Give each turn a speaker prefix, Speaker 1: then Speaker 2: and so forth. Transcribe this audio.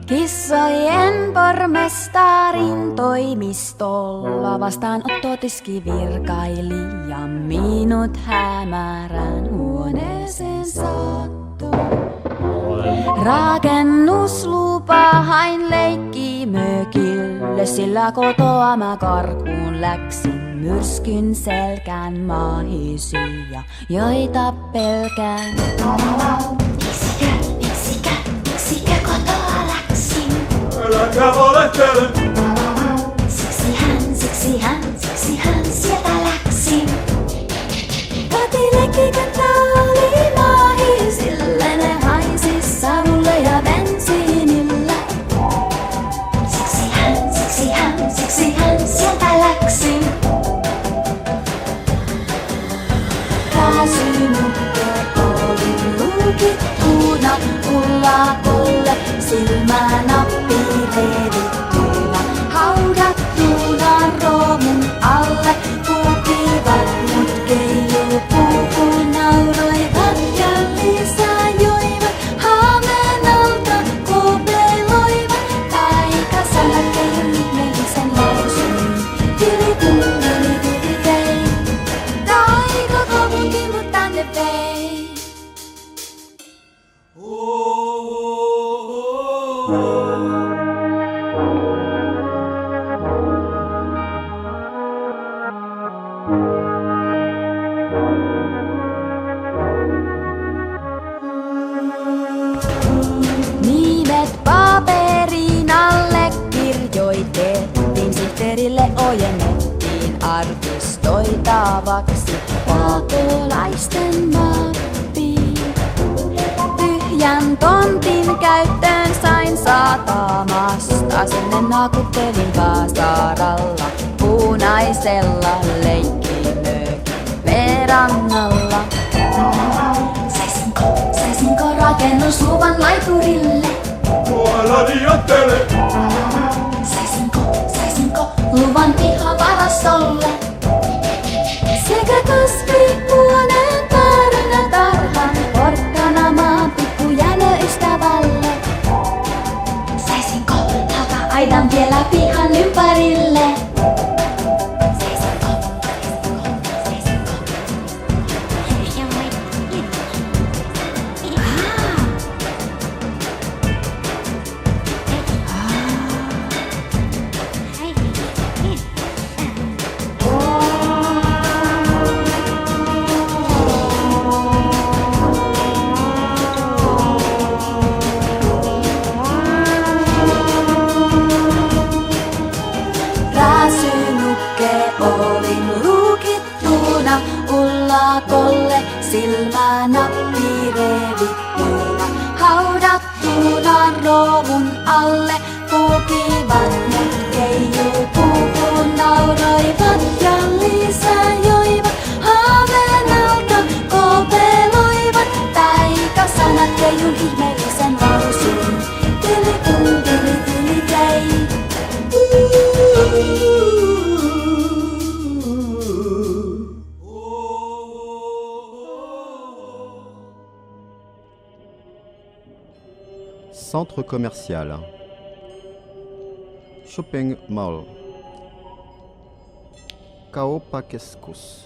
Speaker 1: Kissojen pormestarin toimistolla vastaanottotiski virkaili ja minut hämärän huoneeseen sattui. Rakennuslupa hain leikkimökille, sillä kotoa mä karkuun läksin. Myrskyn selkään mahisia, joita pelkään. Miksikö kotoa läksin?
Speaker 2: Äläkä valehtele!
Speaker 1: Siksi hän sieltä läksin. Kotileikkikättä oli mahisille, ne haisi savulle ja bensiinille. Siksi hän sieltä läksin. Pääsynukke oli lukittuna ullakolle, silmänappi revittynä, haudattuna roomun alle. Pukivat mut keijuu puukuun, nauroivat ja lisää joivat, haameen alta kopeloivat. Taikasanat keijun ihmeellisen lausun, tilitum tili taika kaupunki mut tänne vei. Nimet paperin alle kirjoitettiin, sihteerille ojennettiin arkistoitavaksi pakolaisten mappiin. Tyhjän tontin käyttöön sain satamasta, sinne nakuttelin Vaasaralla punaisella leikkimökin verannalla. Saisinko rakennusluvan laiturille?
Speaker 2: Älä liioittele!
Speaker 1: Saisinko luvan pihavarastolle? Sekä kasvihuoneen tarhan, porkkana maan pikkujänöystävälle. Saisinko lauta-aidan vielä pihan ympärille? Pääsynukke olin lukittuna ullakolle, silmänappi revittynä, haudattuna roovun alle. Pukivat mut keijuu puukuun, nauroivat ja lisää joivat, haameen alta kopeloivat. Taikasanat keijun ihmeellisen lausun, tilitum tili tei.
Speaker 3: Centre commercial. Shopping mall. Kauppakeskus.